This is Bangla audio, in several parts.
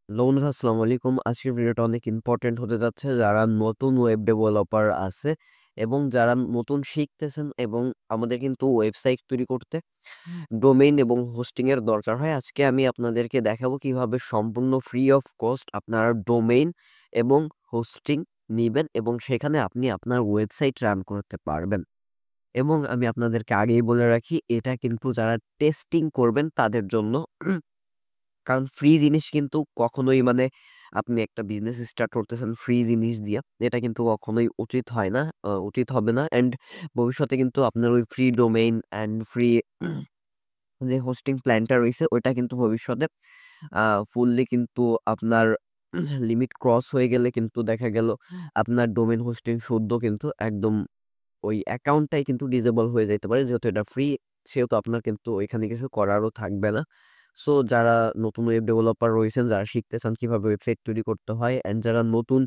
বন্ধুরা, আসসালামু আলাইকুম। আজকের ভিডিওটা অনেক ইম্পর্টেন্ট হতে যাচ্ছে যারা নতুন ওয়েব ডেভেলপার আছে এবং যারা নতুন শিখতেছেন এবং আমাদের কিন্তু ওয়েবসাইট তৈরি করতে ডোমেইন এবং হোস্টিং এর দরকার হয়। আজকে আমি আপনাদেরকে দেখাবো কিভাবে সম্পূর্ণ ফ্রি অফ কস্ট আপনারা ডোমেইন এবং হোস্টিং নিবেন এবং সেখানে আপনি আপনার ওয়েবসাইট রান করতে পারবেন। এবং আমি আপনাদেরকে আগেই বলে রাখি, এটা কিন্তু যারা টেস্টিং করবেন তাদের জন্য। কারণ ফ্রি জিনিস কিন্তু কখনোই আপনি একটা বিজনেস স্টার্ট করতেছেন ফ্রি জিনিস দিয়া, এটা কিন্তু কখনোই উচিত হয় না, উচিত হবে না। অ্যান্ড ভবিষ্যতে কিন্তু আপনার ওই ফ্রি ডোমেইন অ্যান্ড ফ্রি যে হোস্টিং প্ল্যানটা রয়েছে ওইটা কিন্তু ভবিষ্যতে ফুললি কিন্তু আপনার লিমিট ক্রস হয়ে গেলে কিন্তু দেখা গেল আপনার ডোমেইন হোস্টিং শুদ্ধ কিন্তু একদম ওই অ্যাকাউন্টটাই কিন্তু ডিজেবল হয়ে যেতে পারে। যেহেতু এটা ফ্রি, সেহেতু আপনার কিন্তু ওইখানে কিছু করারও থাকবে না। সো যারা নতুন ওয়েব ডেভেলপার রয়েছেন, যারা শিখতে চান কিভাবে ওয়েবসাইট তৈরি করতে হয়, অ্যান্ড যারা নতুন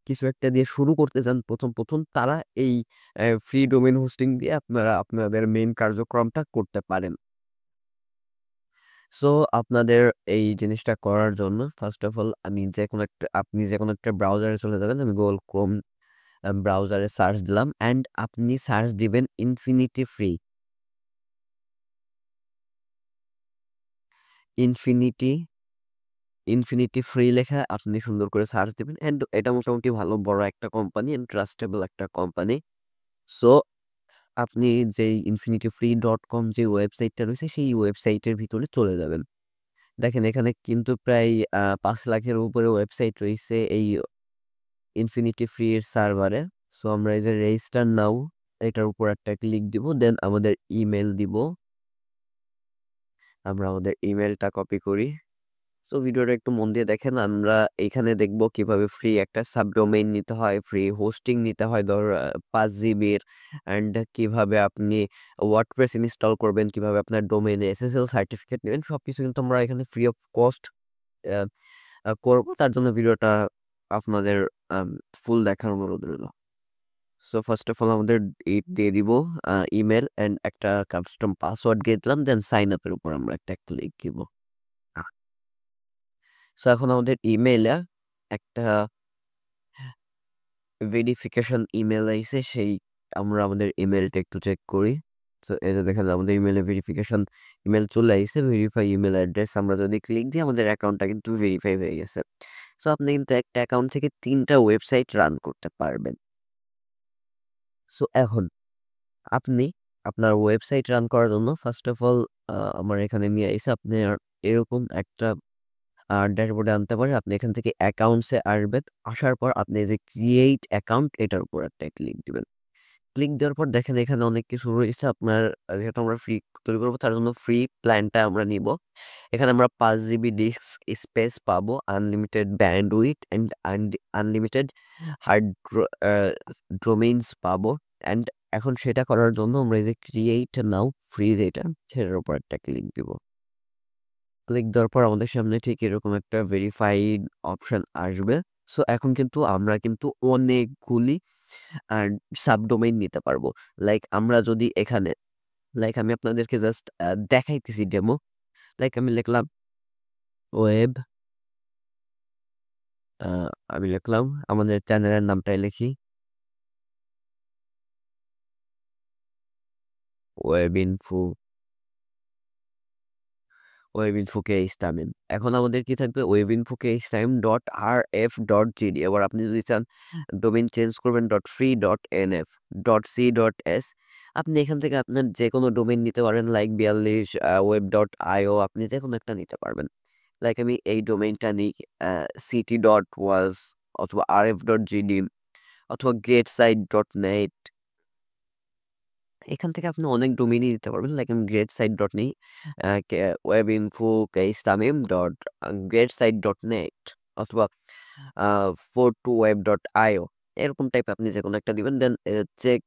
কিছু একটা দিয়ে শুরু করতে চান প্রথম তারা এই ফ্রি ডোমেইন হোস্টিং দিয়ে আপনারা আপনাদের মেইন কার্যক্রমটা করতে পারেন। সো আপনাদের এই জিনিসটা করার জন্য ফার্স্ট অফ অল আপনি যে কোনো একটা ব্রাউজারে চলে যাবেন। আমি গুগল ক্রোম ব্রাউজারে সার্চ দিলাম অ্যান্ড আপনি সার্চ দিবেন infinity free. Infinity infinity free লেখা আপনি সুন্দর করে সার্চ দিবেন অ্যান্ড এটা মোটামুটি ভালো বড় একটা কোম্পানি অ্যান্ড ট্রাস্টেবল একটা কোম্পানি। সো আপনি যেই infinity-free.com যে ওয়েবসাইটটা রয়েছে সেই ওয়েবসাইটের ভিতরে চলে যাবেন। দেখেন এখানে কিন্তু প্রায় 5 লাখের উপরে ওয়েবসাইট রয়েছে এই ইনফিনিটি ফ্রি এর সার্ভারে। সো আমরা এই যে রেজিস্টার নাও এটার উপর একটা ক্লিক দিব, দেন আমাদের ইমেল দিব। আমরা আমাদের ইমেলটা কপি করি। তো ভিডিওটা একটু মন দিয়ে দেখেন। আমরা এখানে দেখব কিভাবে ফ্রি একটা সাবডোমেইন নিতে হয়, ফ্রি হোস্টিং নিতে হয় 5 জিবির, অ্যান্ড কিভাবে আপনি ওয়ার্ডপ্রেস ইনস্টল করবেন, কিভাবে আপনার ডোমেইনে এসএসএল সার্টিফিকেট নেবেন, সবকিছু কিন্তু আমরা এখানে ফ্রি অফ কস্ট করব। তার জন্য ভিডিওটা আপনাদের ফুল দেখার অনুরোধ রইল। সো ফার্স্ট অফ অল আমাদের দিয়ে দিব ইমেল অ্যান্ড একটা কাস্টম পাসওয়ার্ড দিয়ে দিলাম, দেন সাইন আপের উপর আমরা একটা ক্লিক দিব। সো এখন আমাদের ইমেইলে একটা ভেরিফিকেশন ইমেল আইছে, সেই আমরা আমাদের ইমেলটা একটু চেক করি। সো এই যে দেখেন আমাদের ইমেলে ভেরিফিকেশন ইমেল চলে আইছে, ভেরিফাই ইমেল অ্যাড্রেস আমরা যদি ক্লিক দিই আমাদের অ্যাকাউন্টটা কিন্তু ভেরিফাই হয়ে গেছে। সো আপনি কিন্তু একটা অ্যাকাউন্ট থেকে 3টা ওয়েবসাইট রান করতে পারবেন। সো এখন আপনি আপনার ওয়েবসাইট রান করার জন্য ফার্স্ট অফ অল আমার এখানে নিয়ে আইছে, আপনি এরকম একটা ড্যাশবোর্ডে আনতে পারেন। আপনি এখান থেকে অ্যাকাউন্টসে আসবেন, আসার পর আপনি এই যে ক্রিয়েট অ্যাকাউন্ট এটার উপর একটা ক্লিক দিবেন। ক্লিক দেওয়ার পর দেখেন এখানে অনেক কিছু রয়েছে। আপনার যেহেতু আমরা ফ্রি তৈরি করবো তার জন্য ফ্রি প্ল্যানটা আমরা নিব। এখানে আমরা 5 জিবি ডিস্ক স্পেস পাবো, unlimited bandwidth and unlimited hard domains পাবো। অ্যান্ড এখন সেটা করার জন্য আমরা এই যে ক্রিয়েট নাও ফ্রি যেটা, সেটার উপর একটা ক্লিক দিব। ক্লিক দেওয়ার পর আমাদের সামনে ঠিক এরকম একটা ভেরিফাইড অপশন আসবে। সো এখন কিন্তু আমরা কিন্তু অনেকগুলি সাবডোমেইন নিতে পারবো। আমরা যদি এখানে আমি আপনাদেরকে জাস্ট দেখাইতেছি ডেমো। আমি লিখলাম ওয়েব, আমি লিখলাম আমাদের চ্যানেলের নামটাই লিখি web info, web info KH Tamim. এখন আমাদের কি থাকবে web info KH Tamim dot R F dot GD. এবার আপনি যদি চান ডোমেইন চেঞ্জ করবেন dot free dot N F dot C dot S, আপনি এখান থেকে আপনার যে কোনো ডোমেইন নিতে পারেন, 42 ওয়েব ডট আইও, আপনি যে কোনো একটা নিতে পারবেন। আমি এই ডোমেইনটা নিই সিটি ডট ওয়াজ অথবা আর এফ ডট জিডি অথবা গ্রেট সাইট ডট নেট। এখান থেকে আপনি অনেক ডোমেইনই দিতে পারবেন। আমি গ্রেট সাইট ডট নেই, web info case Tamim dot great site dot net অথবা 42 ওয়েব ডট আইও, এরকম টাইপ আপনি যে কোনো একটা দিবেন। দেন চেক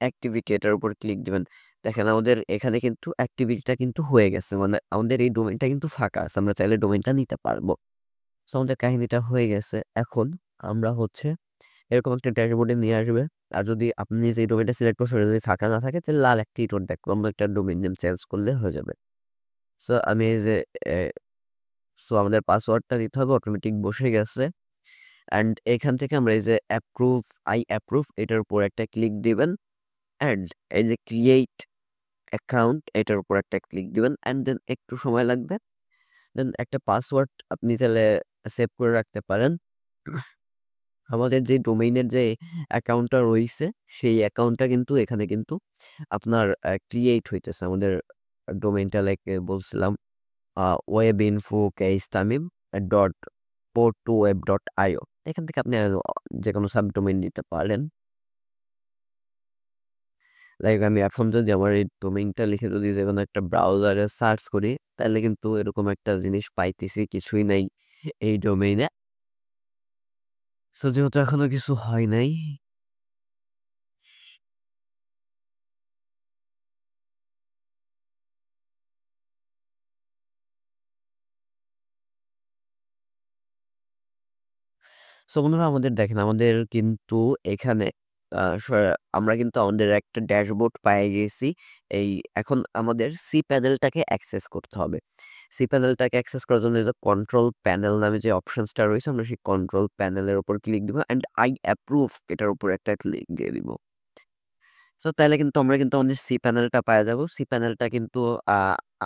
অ্যাক্টিভিটি এটার উপর ক্লিক দিবেন। দেখেন আমাদের এখানে কিন্তু অ্যাক্টিভিটিটা কিন্তু হয়ে গেছে, আমাদের এই ডোমেইনটা কিন্তু ফাঁকা আছে, আমরা চাইলে ডোমেইনটা নিতে পারবো। সো আমাদের কাহিনীটা হয়ে গেছে। এখন আমরা হচ্ছে এরকম একটা ড্যাশবোর্ডে নিয়ে আসবে। আর যদি আপনি যে ডোমেইনটা সিলেক্ট করছেন ওটা যদি ফাঁকা না থাকে তাহলে লাল একটি ডট দেখবো, আমরা একটা ডোমেইন নেম চেঞ্জ করলে হয়ে যাবে। সো আমি এই যে সো আমাদের পাসওয়ার্ডটা দিতে হবে, অটোমেটিক বসে গেছে। অ্যান্ড এখান থেকে আমরা এই যে অ্যাপ্রুভ, আই অ্যাপ্রুভ এটার উপর একটা ক্লিক দিবেন। অ্যান্ড এই যে ক্রিয়েট অ্যাকাউন্ট এটার উপর একটা ক্লিক দিবেন, অ্যান্ড দেন একটু সময় লাগবে। দেন একটা পাসওয়ার্ড আপনি তাহলে সেভ করে রাখতে পারেন। আমাদের যে ডোমেইনের যে অ্যাকাউন্টটা রয়েছে সেই অ্যাকাউন্টটা কিন্তু এখানে কিন্তু আপনার ক্রিয়েট হইতেছে। আমাদের ডোমেইনটা লাইক বলছিলাম web info case Tamim dot port to web dot IO. এখান থেকে আপনি যে কোনো সাব ডোমেইন নিতে পারেন। লাইক আমি এখন যদি আমার এই ডোমেইনটা লিখে যদি যে কোনো একটা ব্রাউজারে সার্চ করি, তাহলে কিন্তু এরকম একটা জিনিস পাইতেছি, কিছুই নাই এই ডোমেইনে। সো যেহেতু এখনো কিছু হয় নাই, সো বন্ধুরা আমাদের দেখেন আমাদের কিন্তু এখানে আমরা কিন্তু আমাদের একটা ড্যাশবোর্ড পেয়ে গেছি। এই এখন আমাদের সি প্যানেলটাকে অ্যাক্সেস করতে হবে। সি প্যানেলটাকে অ্যাক্সেস করার জন্য এই যে কন্ট্রোল প্যানেল নামে যে অপশনসটা রয়েছে, আমরা সেই কন্ট্রোল প্যানেলের উপর ক্লিক দিব অ্যান্ড আই অ্যাপ্রুভ এটার উপর একটা ক্লিক দিয়ে দিব। সো তাহলে কিন্তু আমরা কিন্তু আমাদের সি প্যানেলটা পাওয়া যাব। সি প্যানেলটা কিন্তু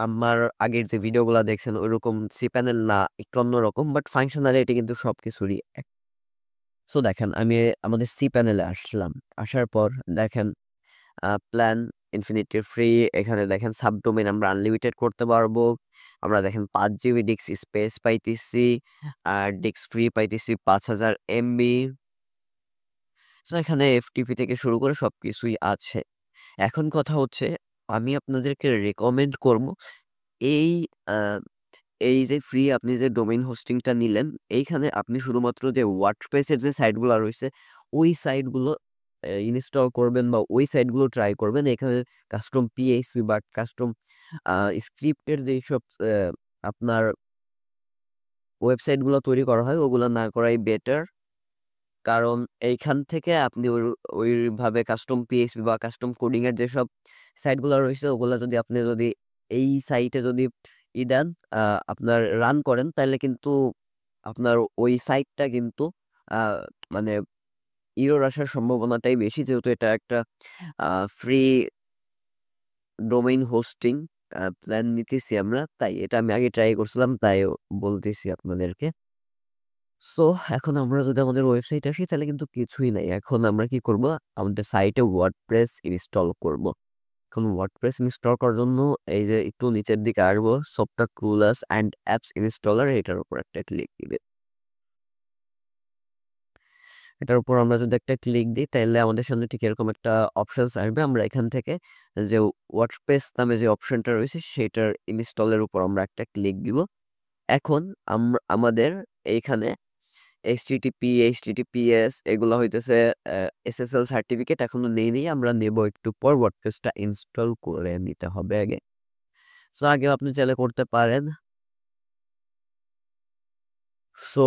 আমার আগের যে ভিডিওগুলো দেখছেন ওইরকম সি প্যানেল না, একটু অন্যরকম, বাট ফাংশনালিটি কিন্তু সব কিছুরই। সো দেখেন আমি আমাদের সি প্যানেলে আসলাম। আসার পর দেখেন প্ল্যান ইনফিনিটি ফ্রি, এখানে দেখেন সাবডোমেইন আমরা আনলিমিটেড করতে পারবো। আমরা দেখেন 5 GB ডিস্ক স্পেস পাইতেছি, আর ডিস্ক ফ্রি পাইতেছি 5000 MB। সো এখানে এফটিপি থেকে শুরু করে সব কিছুই আছে। এখন কথা হচ্ছে আমি আপনাদেরকে রেকমেন্ড করব এই আহ, এই যে ফ্রি আপনি যে ডোমেইন হোস্টিংটা নিলেন, এইখানে আপনি শুধুমাত্র যে ওয়ার্ডপ্রেসের যে সাইটগুলো রয়েছে ওই সাইটগুলো ইনস্টল করবেন বা ওই সাইটগুলো ট্রাই করবেন। এখানে কাস্টম পিএইচপি বা কাস্টম স্ক্রিপ্টের যেই সব আপনার ওয়েবসাইটগুলো তৈরি করা হয় ওগুলো না করাই বেটার। কারণ এইখান থেকে আপনি ওইভাবে কাস্টম পিএইচপি বা কাস্টম কোডিং এর যেসব সাইটগুলো রয়েছে ওগুলো যদি আপনি যদি এই সাইটে যদি দেন আপনার রান করেন, তাহলে কিন্তু আপনার ওই সাইটটা কিন্তু আহ, মানে ইরর আসার সম্ভাবনাটাই বেশি, যেহেতু এটা একটা ফ্রি ডোমেইন হোস্টিং প্ল্যান নিতেছি আমরা, তাই এটা আমি আগে ট্রাই করছিলাম, তাই বলতেছি আপনাদেরকে। সো এখন আমরা যদি আমাদের ওয়েবসাইট আসি তাহলে কিন্তু কিছুই নাই। এখন আমরা কি করব, আমাদের সাইটে ওয়ার্ডপ্রেস ইনস্টল করব। এখন ওয়ার্ডপ্রেস ইনস্টল করার জন্য এই যে একটু নিচের দিকে আসবো, সফটওয়্যার কুলাস অ্যান্ড অ্যাপস ইনস্টলার এটার উপর একটা ক্লিক দিবে। এটার উপর আমরা যদি একটা ক্লিক দিই তাহলে আমাদের সামনে ঠিক এরকম একটা অপশনস আসবে। আমরা এখান থেকে যে ওয়ার্ডপ্রেস নামে যে অপশনটা রয়েছে সেটার ইনস্টলের উপর আমরা একটা ক্লিক দিব। এখন আমরা আমাদের এইখানে এইচটিটিপি এইচটিটিপিএস এগুলো হইতেছে এসএসএল সার্টিফিকেট এখনো নেই, আমরা নেব একটু পর। ওয়ার্ডপ্রেসটা ইনস্টল করে নিতে হবে আগে। সো আগে আপনি চাইলে করতে পারেন। সো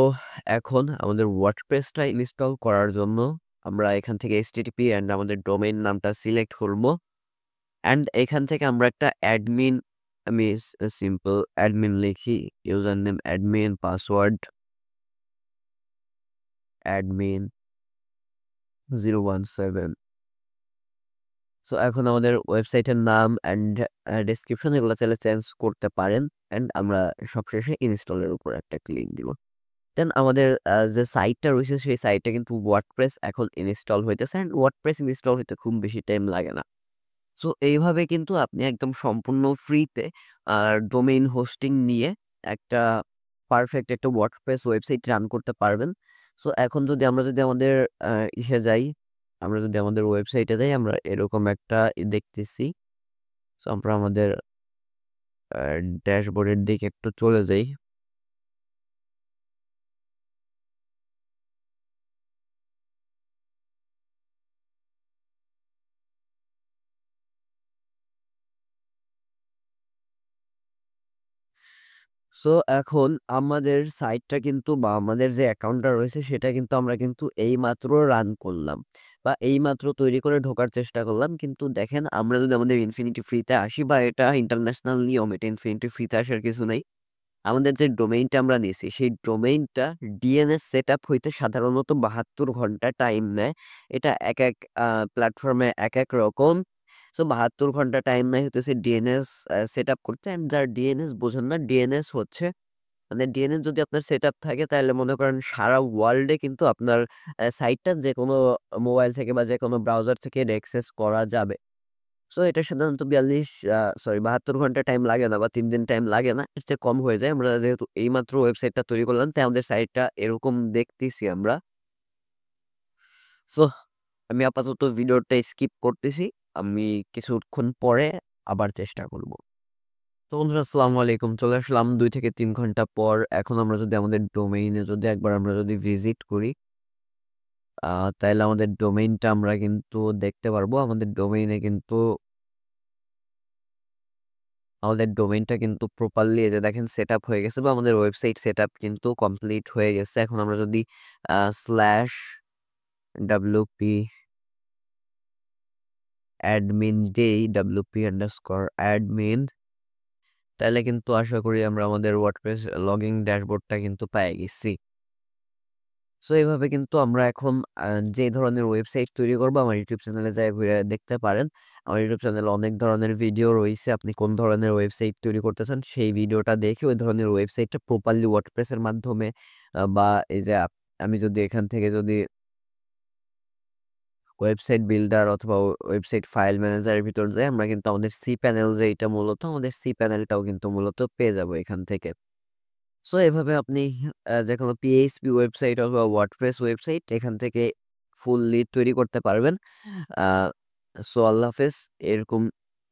এখন আমাদের ওয়ার্ডপ্রেসটা ইনস্টল করার জন্য আমরা এখান থেকে এইচটিটিপি অ্যান্ড আমাদের ডোমেইন নামটা সিলেক্ট করব। অ্যান্ড এখান থেকে আমরা একটা অ্যাডমিন, আমি সিম্পল অ্যাডমিন লিখি, user name admin, password admin 017। So এখন আমাদের ওয়েবসাইটের নাম অ্যান্ড ডেসক্রিপশন এগুলো চাইলে চেঞ্জ করতে পারেন। অ্যান্ড আমরা সবশেষে ইনস্টলের উপর একটা ক্লিক দিব। দেন আমাদের যে সাইটটা রয়েছে সেই সাইটে কিন্তু ওয়ার্ডপ্রেস এখন ইনস্টল হইতেছে, অ্যান্ড ওয়ার্ডপ্রেস ইনস্টল হইতে খুব বেশি টাইম লাগে না। সো এইভাবে কিন্তু আপনি একদম সম্পূর্ণ ফ্রিতে ডোমেইন হোস্টিং নিয়ে একটা পারফেক্ট একটা ওয়ার্ডপ্রেস ওয়েবসাইট রান করতে পারবেন। সো এখন যদি আমরা যদি আমাদের ইসে যাই, আমরা যদি আমাদের ওয়েবসাইটে যাই, আমরা এরকম একটা দেখতেছি। সো আমরা আমাদের ড্যাশবোর্ডের দিকে একটু চলে যাই। সো এখন আমাদের সাইটটা কিন্তু বা আমাদের যে অ্যাকাউন্টটা রয়েছে সেটা কিন্তু আমরা কিন্তু এইমাত্র রান করলাম বা এইমাত্র তৈরি করে ঢোকার চেষ্টা করলাম। কিন্তু দেখেন আমরা যদি আমাদের ইনফিনিটি ফ্রিতে আসি, বা এটা ইন্টারন্যাশনাল নিয়ম, এটা ইনফিনিটি ফ্রিতে আসার কিছু নেই। আমাদের যে ডোমেইনটা আমরা নিছি সেই ডোমেইনটা ডিএনএস সেটআপ হইতে সাধারণত ৭২ ঘন্টা টাইম নেয়। এটা এক প্ল্যাটফর্মে এক রকম। সো ৭২ ঘন্টা টাইম নেয় হইতেছে ডিএনএস সেটআপ করতে। অ্যান্ড যারা ডিএনএস বোঝেন না, ডিএনএস হচ্ছে মানে ডিএনএস যদি আপনার সেটআপ থাকে তাহলে মনে করেন সারা ওয়ার্ল্ডে কিন্তু আপনার সাইটটা যেকোনো মোবাইল থেকে বা যেকোনো ব্রাউজার থেকে এটা অ্যাক্সেস করা যাবে। সো এটা সাধারণত ৭২ ঘন্টা টাইম লাগে না বা ৩ দিন টাইম লাগে না। এর চেয়ে কম হয়ে যায়। আমরা যেহেতু এইমাত্র ওয়েবসাইটটা তৈরি করলাম তাই আমাদের সাইটটা এরকম দেখতেছি আমরা। সো আমি আপাতত ভিডিওটা স্কিপ করতেছি। আমি কিছুক্ষণ পরে আবার চেষ্টা করব। তো বন্ধুরা আসসালামু আলাইকুম। চলে আসলাম ২ থেকে ৩ ঘন্টা পর। এখন আমরা যদি আমাদের ডোমেইনে যদি একবার আমরা যদি ভিজিট করি, আ তাইলে আমাদের ডোমেইনটা আমরা কিন্তু দেখতে পারবো। আমাদের ডোমেইনটা কিন্তু প্রপারলি এই যে দেখেন সেটআপ হয়ে গেছে বা আমাদের ওয়েবসাইট সেটআপ কিন্তু কমপ্লিট হয়ে গেছে। এখন আমরা যদি স্ল্যাশ ডব্লিউপি অ্যাডমিন দেই, wp_admin, তাহলে কিন্তু আশা করি আমরা আমাদের ওয়ার্ডপ্রেস লগইন ড্যাশবোর্ডটা কিন্তু পেয়ে গেছি। সো এইভাবে কিন্তু আমরা এখন যে ধরনের ওয়েবসাইট তৈরি করব আমার ইউটিউব চ্যানেলে যাই ঘুরে দেখতে পারেন। আমার ইউটিউব চ্যানেলে অনেক ধরনের ভিডিও রয়েছে। আপনি কোন ধরনের ওয়েবসাইট তৈরি করতে চান সেই ভিডিওটা দেখে ওই ধরনের ওয়েবসাইটটা প্রপারলি ওয়ার্ডপ্রেসের মাধ্যমে বা এই যে আমি যদি এখান থেকে যদি ওয়েবসাইট বিল্ডার অথবা ওয়েবসাইট ফাইল ম্যানেজারের ভিতর যাই, আমরা কিন্তু আমাদের সি প্যানেল যেইটা মূলত আমাদের সি প্যানেলটাও কিন্তু মূলত পেয়ে যাবো এখান থেকে। সো এভাবে আপনি যেকোনো পিএইচপি ওয়েবসাইট অথবা ওয়ার্ডপ্রেস ওয়েবসাইট এখান থেকে ফুললি তৈরি করতে পারবেন। আ সো আল্লাহ হাফেজ। এরকম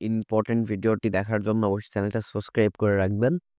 ইম্পোর্টেন্ট ভিডিওটি দেখার জন্য অবশ্যই চ্যানেলটা সাবস্ক্রাইব করে রাখবেন।